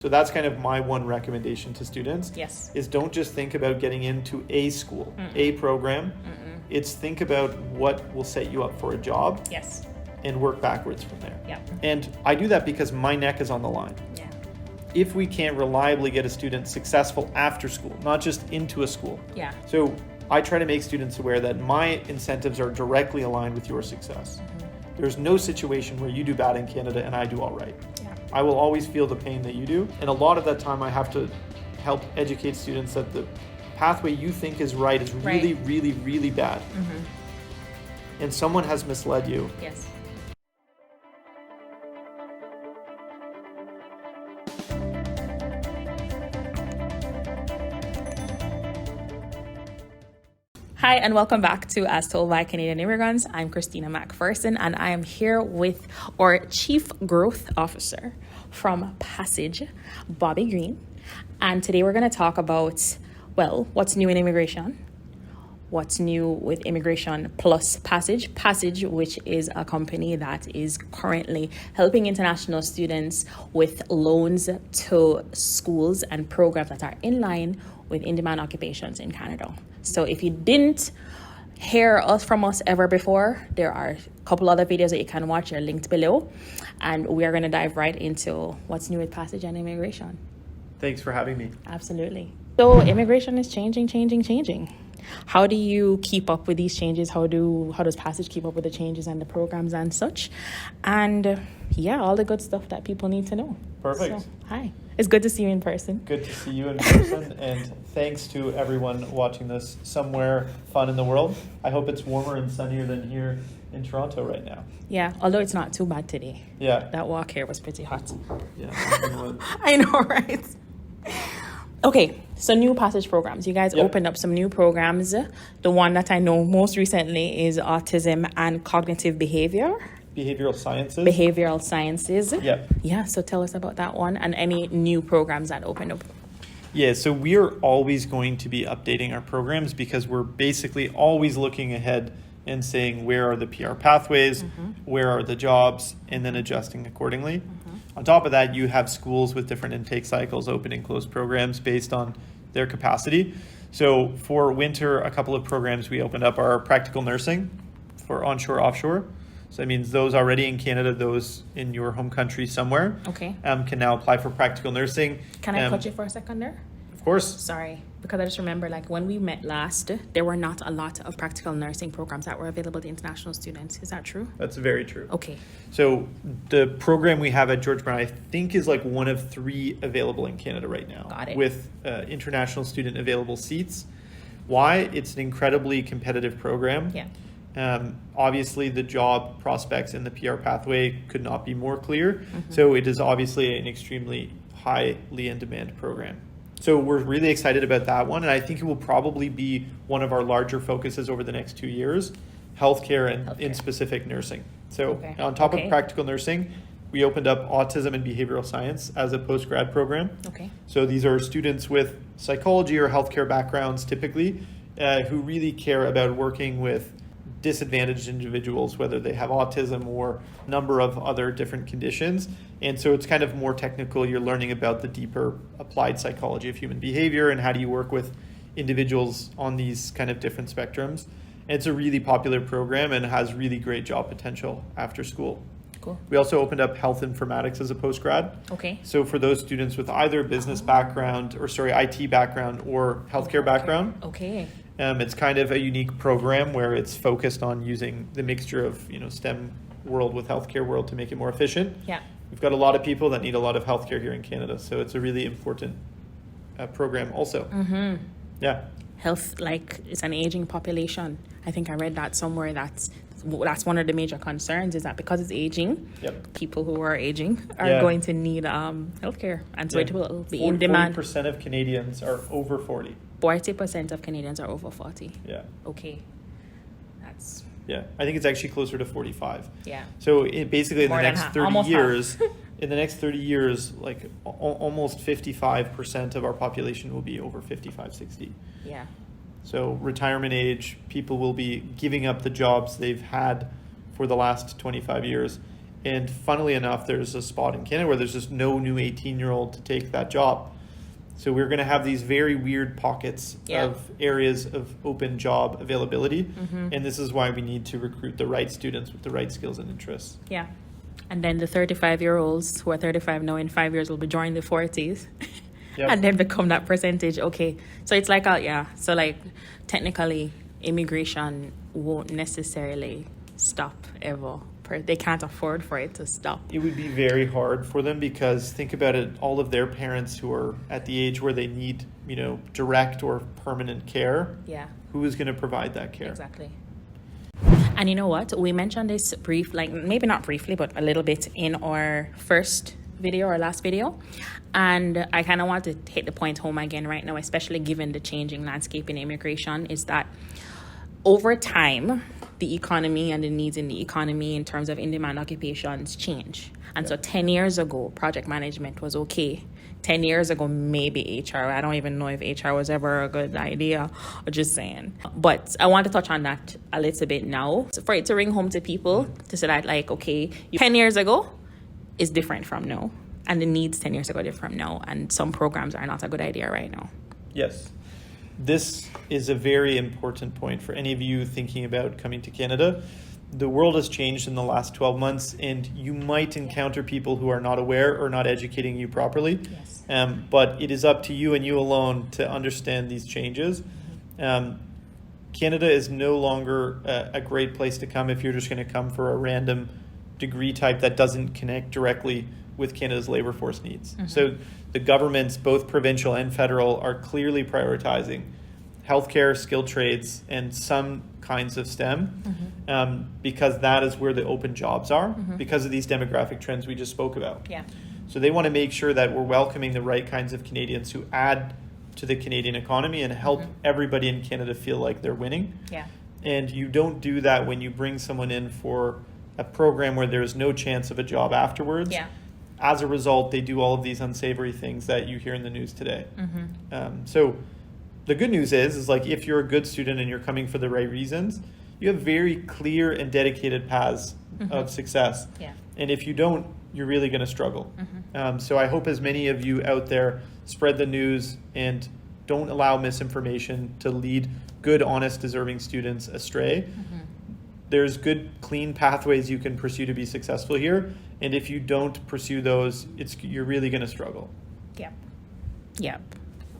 So that's kind of my one recommendation to students. Yes. Is don't just think about getting into a school, a program. It's think about what will set you up for a job. Yes. And work backwards from there. Yeah. And I do that because my neck is on the line. Yeah. If we can't reliably get a student successful after school, not just into a school. Yeah. So I try to make students aware that my incentives are directly aligned with your success. There's no situation where you do bad in Canada and I do all right. Yeah. I will always feel the pain that you do. And a lot of that time I have to help educate students that the pathway you think is right is really, really, really bad. And someone has misled you. Yes. Hi, and welcome back to As Told by Canadian Immigrants. I'm Christina McPherson, and I am here with our Chief Growth Officer from Passage, Bobby Green. And today we're going to talk about, well, what's new in immigration, what's new with Immigration plus Passage. Passage, which is a company that is currently helping international students with loans to schools and programs that are in line with in-demand occupations in Canada. So if you didn't hear us from us ever before, there are a couple other videos that you can watch. They're linked below. And we are going to dive right into what's new with Passage and immigration. Thanks for having me. Absolutely. So immigration is changing. How do you keep up with these changes? How does Passage keep up with the changes and the programs and such? And all the good stuff that people need to know. Perfect. So, hi. It's good to see you in person. Good to see you in person. And thanks to everyone watching this somewhere fun in the world. I hope it's warmer and sunnier than here in Toronto right now. Yeah, although it's not too bad today. Yeah. That walk here was pretty hot. Yeah. I know, right? Okay, so new Passage programs. You guys opened up some new programs. The one that I know most recently is autism and cognitive behavior. Behavioral sciences. Behavioral sciences. Yep. Yeah, so tell us about that one and any new programs that opened up. Yeah, so we are always going to be updating our programs because we're basically always looking ahead and saying where are the PR pathways, where are the jobs, and then adjusting accordingly. On top of that, you have schools with different intake cycles, open and close programs based on their capacity. So for winter, a couple of programs we opened up are practical nursing for onshore, offshore. So that means those already in Canada, those in your home country somewhere, can now apply for practical nursing. Can I cut you for a second there? Of course. Sorry, because I just remember when we met last, there were not a lot of practical nursing programs that were available to international students. Is that true? That's very true. Okay. So the program we have at George Brown, I think, is like one of 3 available in Canada right now. Got it. With international student available seats. Why? It's an incredibly competitive program. Yeah. Obviously, the job prospects in the PR pathway could not be more clear. So it is obviously an extremely highly in demand program. So we're really excited about that one. And I think it will probably be one of our larger focuses over the next 2 years, healthcare and in specific nursing. So on top of practical nursing, we opened up autism and behavioral science as a post-grad program. Okay. So these are students with psychology or healthcare backgrounds typically who really care about working with disadvantaged individuals, whether they have autism or a number of other different conditions. And so it's kind of more technical. You're learning about the deeper applied psychology of human behavior and how do you work with individuals on these kind of different spectrums. And it's a really popular program and has really great job potential after school. Cool. We also opened up health informatics as a post-grad. Okay. So for those students with either business background IT background or healthcare background. Okay. It's kind of a unique program where it's focused on using the mixture of STEM world with healthcare world to make it more efficient. Yeah. We've got a lot of people that need a lot of healthcare here in Canada, so it's a really important program also. Yeah. Health, it's an aging population. I think I read that somewhere. That's one of the major concerns is that because it's aging, people who are aging are going to need healthcare, and so it will be in demand. 40% of Canadians are over 40. 40% of Canadians are over 40. Yeah. Okay. That's... Yeah, I think it's actually closer to 45. Yeah. So basically in the next 30 years, almost 55% of our population will be over 55, 60. Yeah. So retirement age, people will be giving up the jobs they've had for the last 25 years And funnily enough, there's a spot in Canada where there's just no new 18-year-old to take that job. So we're going to have these very weird pockets of areas of open job availability. And this is why we need to recruit the right students with the right skills and interests. Yeah. And then the 35-year-olds who are 35 now in 5 years will be joining the 40s. And then become that percentage. Okay. So it's like, so like technically immigration won't necessarily stop ever. They can't afford for it to stop. It would be very hard for them because think about it, all of their parents who are at the age where they need, direct or permanent care. Yeah. Who is going to provide that care? Exactly. And you know what? We mentioned this maybe not briefly, but a little bit in our first video or last video. And I kind of want to hit the point home again right now, especially given the changing landscape in immigration, is that over time, the economy and the needs in the economy in terms of in-demand occupations change. And so 10 years ago, project management was okay. 10 years ago, maybe HR. I don't even know if HR was ever a good idea. I'm just saying. But I want to touch on that a little bit now. So for it to ring home to people, to say that, 10 years ago is different from now. And the needs 10 years ago are different now. And some programs are not a good idea right now. Yes. This is a very important point for any of you thinking about coming to Canada. The world has changed in the last 12 months, and you might encounter people who are not aware or not educating you properly. Yes. But it is up to you and you alone to understand these changes. Canada is no longer a great place to come if you're just going to come for a random degree type that doesn't connect directly with Canada's labor force needs. So the governments, both provincial and federal, are clearly prioritizing healthcare, skilled trades, and some kinds of STEM because that is where the open jobs are because of these demographic trends we just spoke about. Yeah. So they want to make sure that we're welcoming the right kinds of Canadians who add to the Canadian economy and help everybody in Canada feel like they're winning. Yeah. And you don't do that when you bring someone in for a program where there's no chance of a job afterwards. Yeah. As a result, they do all of these unsavory things that you hear in the news today. So the good news is if you're a good student and you're coming for the right reasons, you have very clear and dedicated paths of success. Yeah. And if you don't, you're really going to struggle. So I hope as many of you out there spread the news and don't allow misinformation to lead good, honest, deserving students astray. There's good, clean pathways you can pursue to be successful here. And if you don't pursue those, you're really going to struggle. Yep.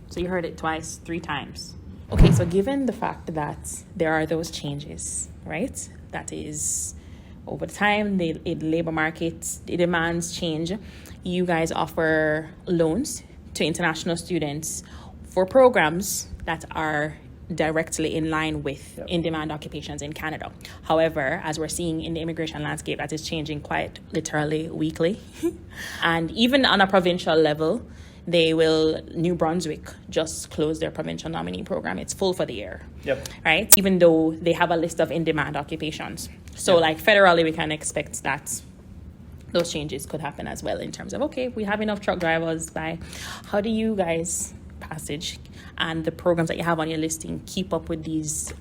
So you heard it twice, 3 times. Okay, so given the fact that there are those changes, right? That is, over time, the labor market, the demands change. You guys offer loans to international students for programs that are directly in line with in-demand occupations in Canada. However, as we're seeing in the immigration landscape, that is changing quite literally weekly. And even on a provincial level, New Brunswick just closed their provincial nominee program. It's full for the year. Right? Even though they have a list of in-demand occupations. So federally, we can expect that those changes could happen as well in terms of, okay, we have enough truck drivers by, how do you guys, Passage, and the programs that you have on your listing keep up with these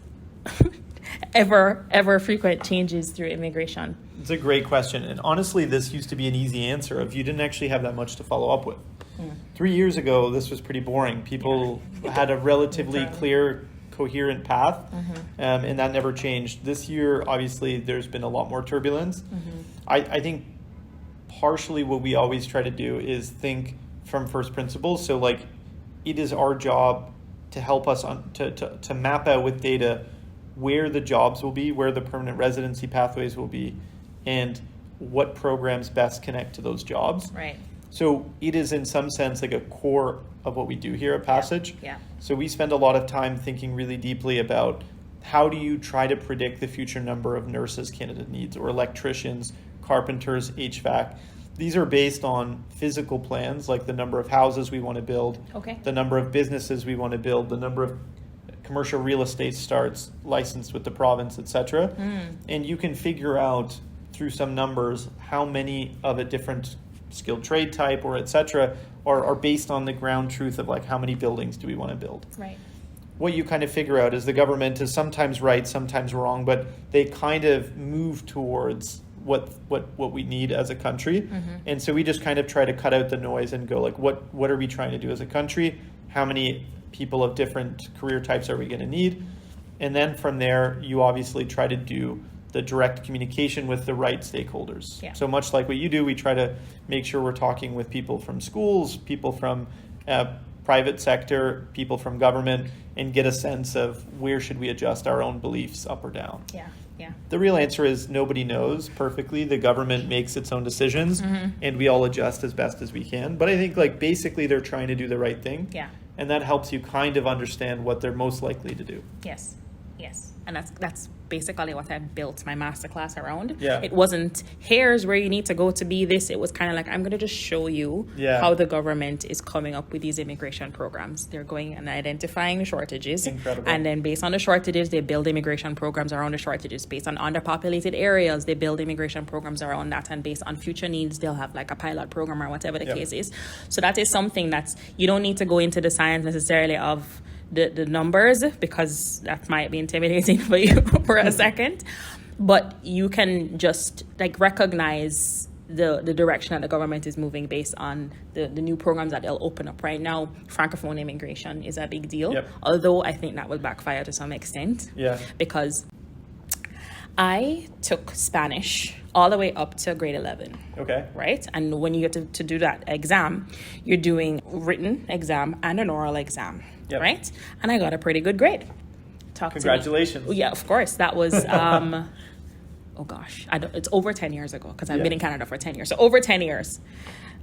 ever frequent changes through immigration? It's a great question. And honestly, this used to be an easy answer if you didn't actually have that much to follow up with. 3 years ago, this was pretty boring. People had a relatively clear, coherent path, and that never changed. This year, obviously, there's been a lot more turbulence. I think partially what we always try to do is think from first principles. So it is our job to help us to map out with data where the jobs will be, where the permanent residency pathways will be, and what programs best connect to those jobs. Right. So it is in some sense a core of what we do here at Passage. Yeah. So we spend a lot of time thinking really deeply about how do you try to predict the future number of nurses Canada needs, or electricians, carpenters, HVAC. These are based on physical plans, like the number of houses we want to build, the number of businesses we want to build, the number of commercial real estate starts licensed with the province, etc. And you can figure out through some numbers how many of a different skilled trade type or etc. are based on the ground truth of how many buildings do we want to build. Right. What you kind of figure out is the government is sometimes right, sometimes wrong, but they kind of move towards what we need as a country. And so we just kind of try to cut out the noise and go like, what are we trying to do as a country? How many people of different career types are we going to need? And then from there, you obviously try to do the direct communication with the right stakeholders. Yeah. So much like what you do, we try to make sure we're talking with people from schools, people from private sector, people from government, and get a sense of where should we adjust our own beliefs up or down. Yeah. The real answer is nobody knows perfectly. The government makes its own decisions, and we all adjust as best as we can. But I think like basically they're trying to do the right thing. Yeah. And that helps you kind of understand what they're most likely to do. Yes. And that's basically what I built my masterclass around. Yeah. It wasn't, here's where you need to go to be this. It was kind of like, I'm going to just show you how the government is coming up with these immigration programs. They're going and identifying the shortages. Incredible. And then based on the shortages, they build immigration programs around the shortages. Based on underpopulated areas, they build immigration programs around that. And based on future needs, they'll have like a pilot program or whatever the case is. So that is something that's, you don't need to go into the science necessarily of the numbers, because that might be intimidating for you for a second, but you can just like recognize the direction that the government is moving based on the new programs that they'll open up. Right now, Francophone immigration is a big deal, although I think that will backfire to some extent, because I took Spanish all the way up to grade 11. Okay. Right? And when you get to do that exam, you're doing written exam and an oral exam. Yep. Right? And I got a pretty good grade. Congratulations. To me. Yeah, of course. That was, oh gosh, it's over 10 years ago, because I've been in Canada for 10 years. So over 10 years.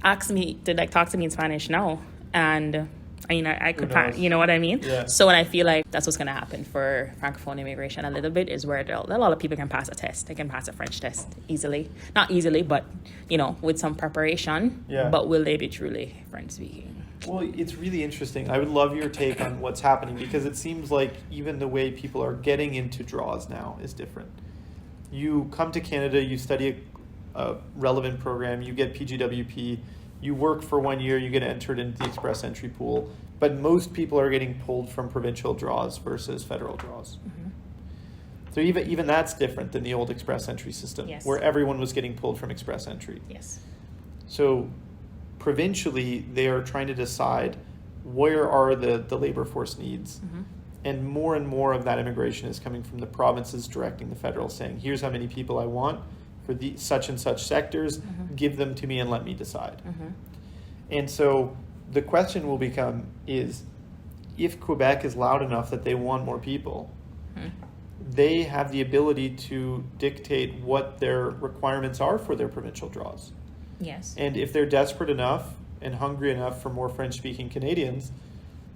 Ask me to like talk to me in Spanish now. And I could, you know what I mean? Yeah. So when I feel like that's what's going to happen for Francophone immigration a little bit is where a lot of people can pass a test. They can pass a French test easily. Not easily, but, with some preparation. Yeah. But will they be truly French speaking? Well, it's really interesting. I would love your take on what's happening, because it seems like even the way people are getting into draws now is different. You come to Canada, you study a relevant program, you get PGWP, you work for 1 year, you get entered into the express entry pool, but most people are getting pulled from provincial draws versus federal draws. So even that's different than the old express entry system, where everyone was getting pulled from express entry. Yes. So provincially, they are trying to decide where are the labor force needs. And more of that immigration is coming from the provinces directing the federal, saying, here's how many people I want for the such and such sectors, give them to me and let me decide. And so the question will become is, if Quebec is loud enough that they want more people, they have the ability to dictate what their requirements are for their provincial draws. Yes. And if they're desperate enough and hungry enough for more French-speaking Canadians,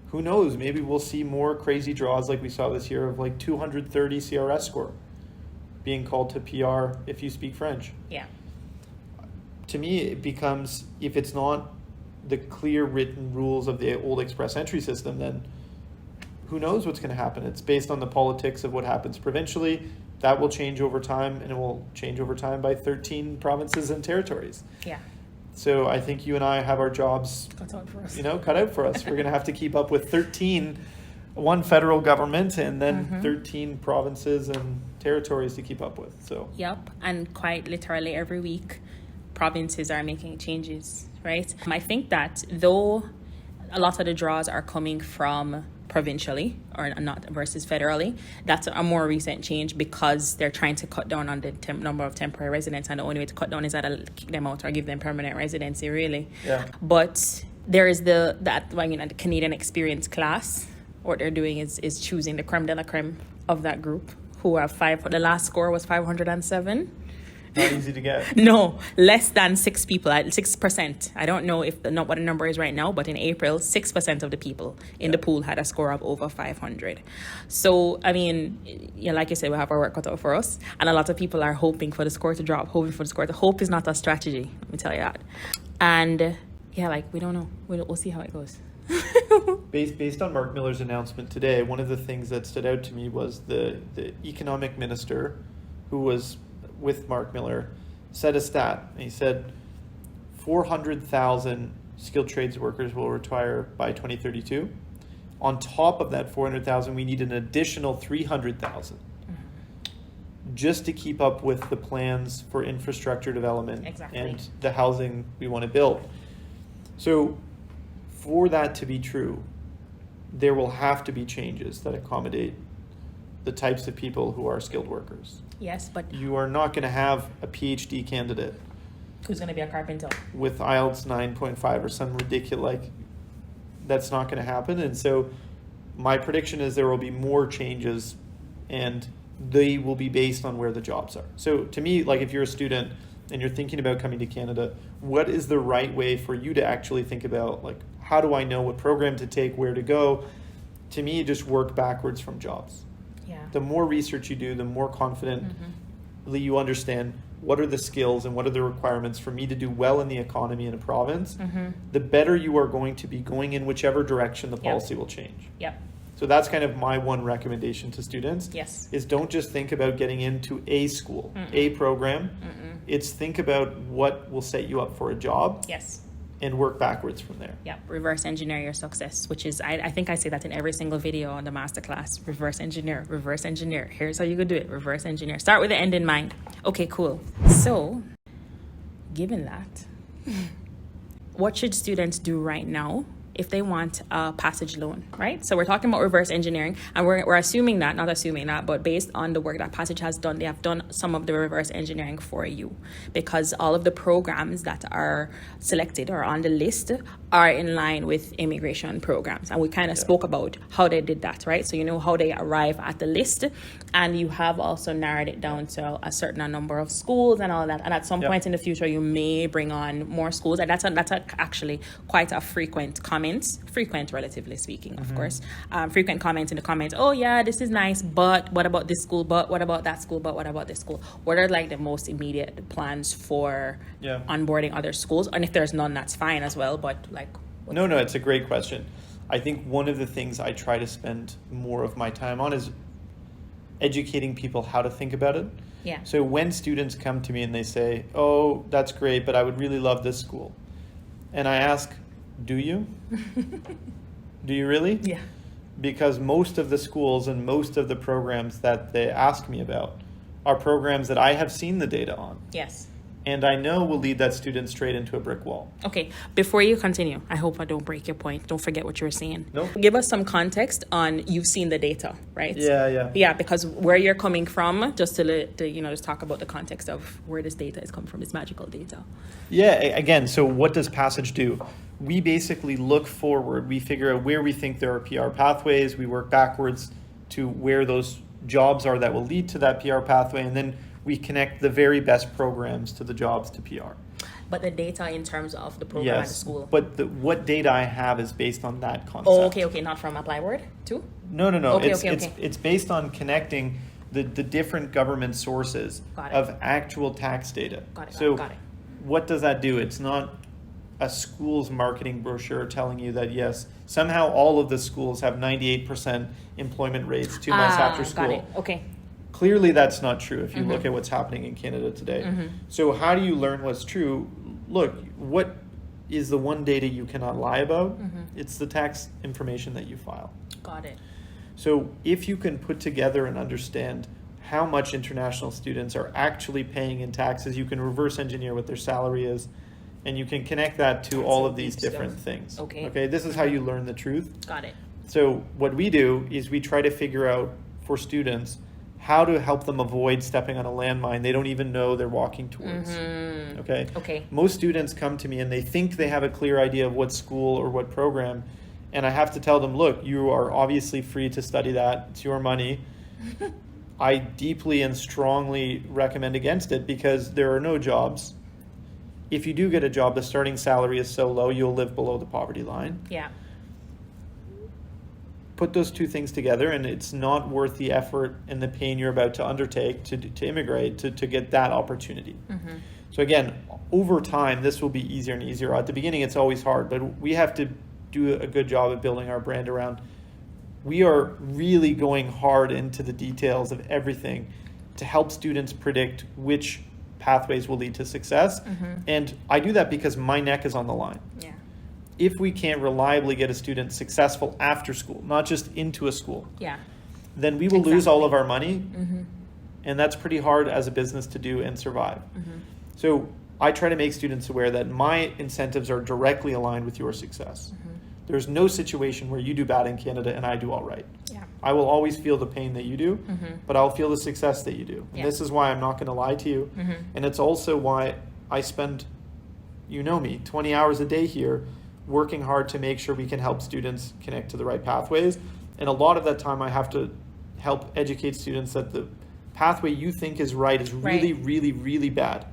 who knows, maybe we'll see more crazy draws like we saw this year of like 230 CRS score being called to PR if you speak French. Yeah. To me, it becomes, if it's not the clear written rules of the old express entry system, then who knows what's going to happen. It's based on the politics of what happens provincially. That will change over time, and it will change over time by 13 provinces and territories. Yeah. So I think you and I have our jobs cut out for us. Cut out for us. We're going to have to keep up with 13, one federal government, and then 13 provinces and territories to keep up with. So. Yep, and quite literally every week, provinces are making changes, right? I think that though a lot of the draws are coming from provincially or not versus federally, that's a more recent change, because they're trying to cut down on the number of temporary residents, and the only way to cut down is either kick them out or give them permanent residency, really. Yeah. But there is the Canadian experience class. What they're doing is choosing the creme de la creme of that group, who have the last score was 507. Not easy to get. No, less than 6 people, 6%. I don't know not what the number is right now, but in April, 6% of the people in the pool had a score of over 500. So, I mean, like you said, we have our work cut out for us. And a lot of people are hoping for the score to drop, hoping for the score to... Hope is not a strategy, let me tell you that. And, we don't know. We'll see how it goes. Based on Mark Miller's announcement today, one of the things that stood out to me was the economic minister, who was with Mark Miller, said a stat. He said 400,000 skilled trades workers will retire by 2032. On top of that 400,000, we need an additional 300,000. just to keep up with the plans for infrastructure development Exactly. and the housing we want to build. So for that to be true, there will have to be changes that accommodate the types of people who are skilled workers. Yes, but You are not going to have a PhD candidate who's going to be a carpenter? with IELTS 9.5 or some ridiculous, like, that's not going to happen. And so my prediction is there will be more changes, and they will be based on where the jobs are. So to me, like, if you're a student and you're thinking about coming to Canada, what is the right way for you to actually think about, like, how do I know what program to take, where to go? To me, just work backwards from jobs. Yeah. The more research you do, the more confidently you understand what are the skills and what are the requirements for me to do well in the economy in a province, the better you are going to be going in whichever direction the policy will change. Yep. So that's kind of my one recommendation to students. Yes. Is don't just think about getting into a school, a program. It's think about what will set you up for a job Yes. and work backwards from there. Yeah, reverse engineer your success, which is, I think I say that in every single video on the masterclass. Reverse engineer, reverse engineer. Here's how you could do it. Reverse engineer. Start with the end in mind. Okay, cool. So, given that, what should students do right now if they want a passage loan, right? So we're talking about reverse engineering, and we're assuming that, not assuming that, but based on the work that Passage has done, they have done some of the reverse engineering for you, because all of the programs that are selected or on the list are in line with immigration programs. And we kind of spoke about how they did that, right? So you know how they arrive at the list, and you have also narrowed it down to a certain number of schools and all that. And at some point in the future, you may bring on more schools. And that's actually quite a frequent comment, relatively speaking, of course. Frequent comments in the comments, oh yeah, this is nice, but what about this school? But what about that school? But what about this school? What are like the most immediate plans for onboarding other schools? And if there's none, that's fine as well. But like, No, it's a great question. I think one of the things I try to spend more of my time on is educating people how to think about it. Yeah. So when students come to me and they say, oh, that's great, but I would really love this school. And I ask, do you? Do you really? Yeah. Because most of the schools and most of the programs that they ask me about are programs that I have seen the data on. Yes. And I know will lead that student straight into a brick wall. Okay, before you continue, I hope I don't break your point. Don't forget what you were saying. Nope. Give us some context on you've seen the data, right? Yeah. Yeah, because where you're coming from, just to just talk about the context of where this data is coming from, this magical data. Yeah, again, so what does Passage do? We basically look forward. We figure out where we think there are PR pathways. We work backwards to where those jobs are that will lead to that PR pathway, and then we connect the very best programs to the jobs to PR. But the data in terms of the program at the school. But what data I have is based on that concept. Oh, okay, not from Apply Word too? No. Okay, It's based on connecting the different government sources of actual tax data. Got it. So what does that do? It's not a school's marketing brochure telling you that, yes, somehow all of the schools have 98% employment rates 2 months after school. Got it. Okay. Clearly, that's not true if you look at what's happening in Canada today. So how do you learn what's true? Look, what is the one data you cannot lie about? It's the tax information that you file. Got it. So if you can put together and understand how much international students are actually paying in taxes, you can reverse engineer what their salary is, and you can connect that to all of these different things. Okay, this is how you learn the truth. Got it. So what we do is we try to figure out for students how to help them avoid stepping on a landmine they don't even know they're walking towards. Okay. Most students come to me and they think they have a clear idea of what school or what program, and I have to tell them, look, you are obviously free to study that. It's your money. I deeply and strongly recommend against it because there are no jobs. If you do get a job, the starting salary is so low, you'll live below the poverty line. Yeah. Put those two things together, and it's not worth the effort and the pain you're about to undertake to immigrate to get that opportunity. So again, over time, this will be easier and easier. At the beginning, it's always hard, but we have to do a good job of building our brand around. We are really going hard into the details of everything to help students predict which pathways will lead to success. And I do that because my neck is on the line. Yeah. If we can't reliably get a student successful after school, not just into a school, Yeah. then we will lose all of our money And that's pretty hard as a business to do and survive. So I try to make students aware that my incentives are directly aligned with your success. There's no situation where you do bad in Canada and I do all right. Yeah. I will always feel the pain that you do, but I'll feel the success that you do. And Yeah. this is why I'm not going to lie to you. And it's also why I spend, you know me, 20 hours a day here working hard to make sure we can help students connect to the right pathways. And a lot of that time I have to help educate students that the pathway you think is right is really, really, really bad.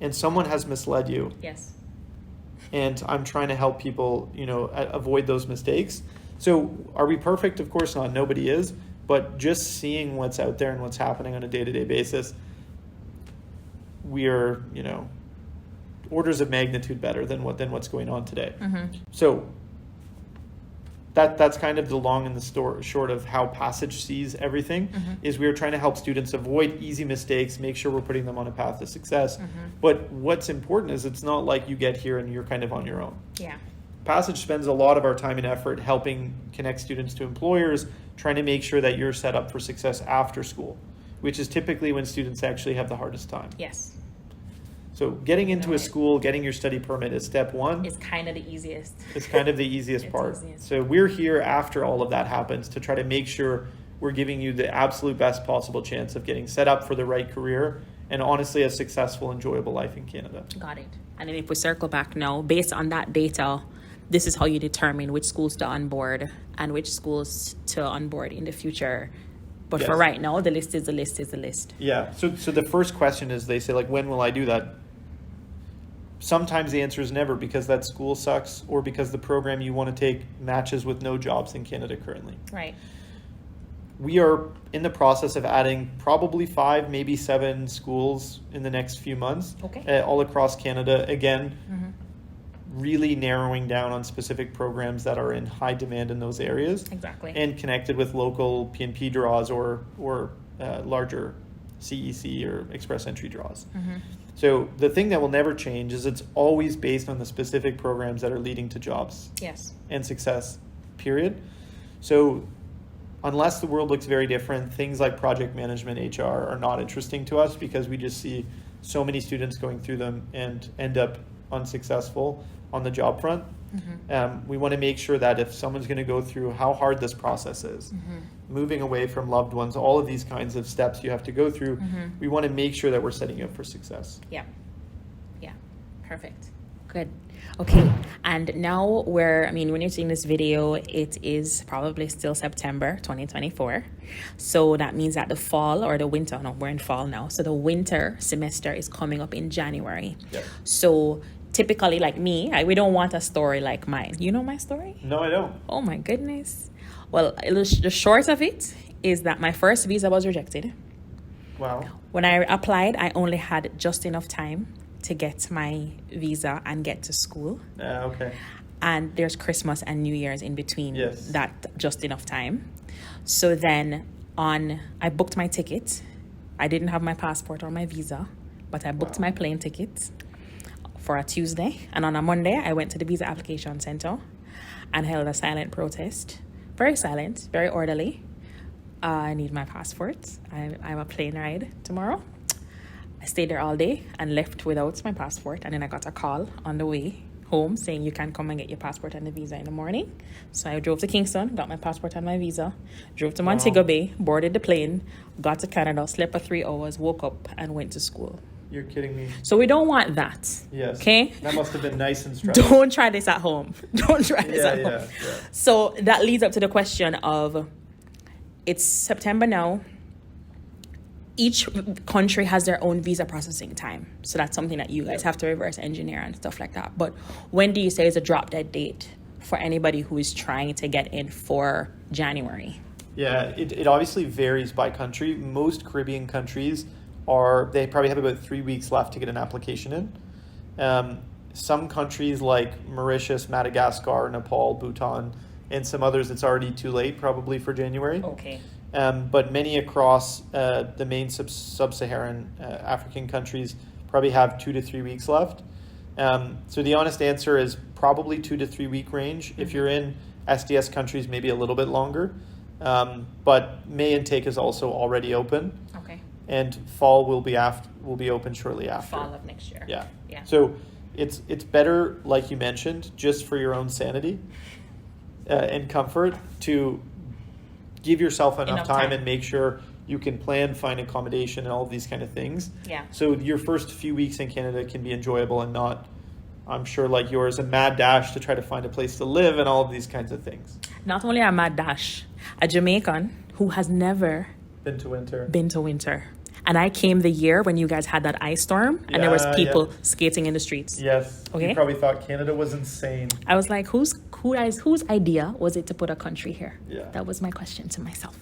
And someone has misled you. Yes. And I'm trying to help people, avoid those mistakes. So are we perfect? Of course not. Nobody is. But just seeing what's out there and what's happening on a day-to-day basis, we are, orders of magnitude better than what's going on today. So that's kind of the long and the short of how Passage sees everything, is we're trying to help students avoid easy mistakes, make sure we're putting them on a path to success. But what's important is it's not like you get here and you're kind of on your own. Yeah. Passage spends a lot of our time and effort helping connect students to employers, trying to make sure that you're set up for success after school, which is typically when students actually have the hardest time. Yes. So getting into a school, getting your study permit is step one. It's kind of the easiest. It's kind of the easiest part. So we're here after all of that happens to try to make sure we're giving you the absolute best possible chance of getting set up for the right career and honestly a successful, enjoyable life in Canada. Got it. And then if we circle back now, based on that data, this is how you determine which schools to onboard and which schools to onboard in the future. But for right now, the list is the list. Yeah. So the first question is, they say, like, when will I do that? Sometimes the answer is never, because that school sucks or because the program you want to take matches with no jobs in Canada currently. Right. We are in the process of adding probably 5, maybe 7 schools in the next few months, all across Canada. Again, really narrowing down on specific programs that are in high demand in those areas. Exactly. And connected with local PNP draws or larger CEC or express entry draws. So the thing that will never change is it's always based on the specific programs that are leading to jobs. Yes. And success, period. So unless the world looks very different, things like project management, HR are not interesting to us because we just see so many students going through them and end up unsuccessful on the job front. We want to make sure that if someone's going to go through how hard this process is, moving away from loved ones, all of these kinds of steps you have to go through, we want to make sure that we're setting you up for success. Yeah. Perfect. Good. Okay. And now when you're seeing this video, it is probably still September 2024. So that means that the fall or the winter, no, we're in fall now. So the winter semester is coming up in January. Yep. So typically, like me, we don't want a story like mine. You know my story? No, I don't. Oh my goodness. Well, the short of it is that my first visa was rejected. Wow. When I applied, I only had just enough time to get my visa and get to school. Okay. And there's Christmas and New Year's in between that just enough time. So then I booked my ticket. I didn't have my passport or my visa, but I booked my plane ticket for a Tuesday. And on a Monday, I went to the visa application center and held a silent protest. Very silent, very orderly. I need my passport. I have a plane ride tomorrow. I stayed there all day and left without my passport. And then I got a call on the way home saying you can come and get your passport and the visa in the morning. So I drove to Kingston, got my passport and my visa, drove to Montego Bay, boarded the plane, got to Canada, slept for 3 hours, woke up and went to school. You're kidding me. So we don't want that. Yes. Okay? That must have been nice and stressful. Don't try this at home. Don't try this at home. Yeah. So that leads up to the question of, it's September now. Each country has their own visa processing time. So that's something that you guys have to reverse engineer and stuff like that. But when do you say is a drop dead date for anybody who is trying to get in for January? Yeah, it obviously varies by country. Most Caribbean countries they probably have about 3 weeks left to get an application in. Some countries like Mauritius, Madagascar, Nepal, Bhutan, and some others, it's already too late probably for January. Okay. But many across the main sub-Saharan African countries probably have 2 to 3 weeks left. So the honest answer is probably 2 to 3 week range. If you're in SDS countries, maybe a little bit longer. But May intake is also already open, Okay. and fall will be open shortly after. Fall of next year. Yeah. Yeah. So it's better, like you mentioned, just for your own sanity and comfort, to give yourself enough time and make sure you can plan, find accommodation, and all of these kind of things. Yeah. So your first few weeks in Canada can be enjoyable and not, I'm sure, like yours, a mad dash to try to find a place to live and all of these kinds of things. Not only a mad dash, a Jamaican who has never Been to winter. been to winter. And I came the year when you guys had that ice storm and there was people skating in the streets. Yes. Okay. You probably thought Canada was insane. I was like, whose idea was it to put a country here? Yeah. That was my question to myself.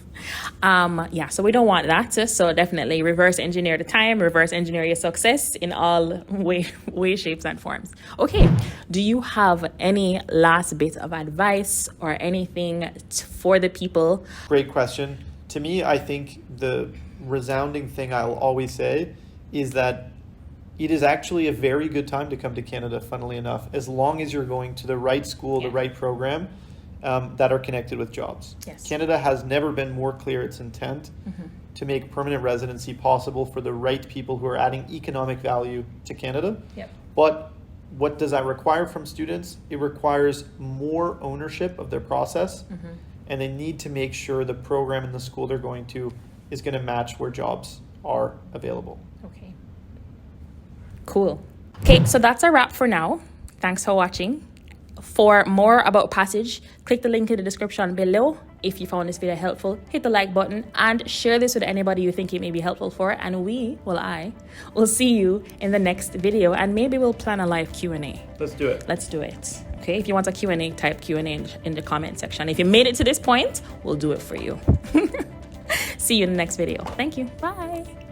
So we don't want that. So definitely reverse engineer the time, reverse engineer your success in all way, shapes, and forms. Okay. Do you have any last bit of advice or anything for the people? Great question. To me, I think the resounding thing I'll always say is that it is actually a very good time to come to Canada, funnily enough, as long as you're going to the right school, the right program that are connected with jobs. Yes. Canada has never been more clear its intent to make permanent residency possible for the right people who are adding economic value to Canada. Yep. But what does that require from students? It requires more ownership of their process, and they need to make sure the program and the school they're going to is going to match where jobs are available. Okay. Cool. Okay, so that's a wrap for now. Thanks for watching. For more about Passage, click the link in the description below. If you found this video helpful, hit the like button and share this with anybody you think it may be helpful for. And I will see you in the next video, and maybe we'll plan a live Q&A. Let's do it. Let's do it. Okay, if you want a Q&A, type Q&A in the comment section. If you made it to this point, we'll do it for you. See you in the next video. Thank you. Bye.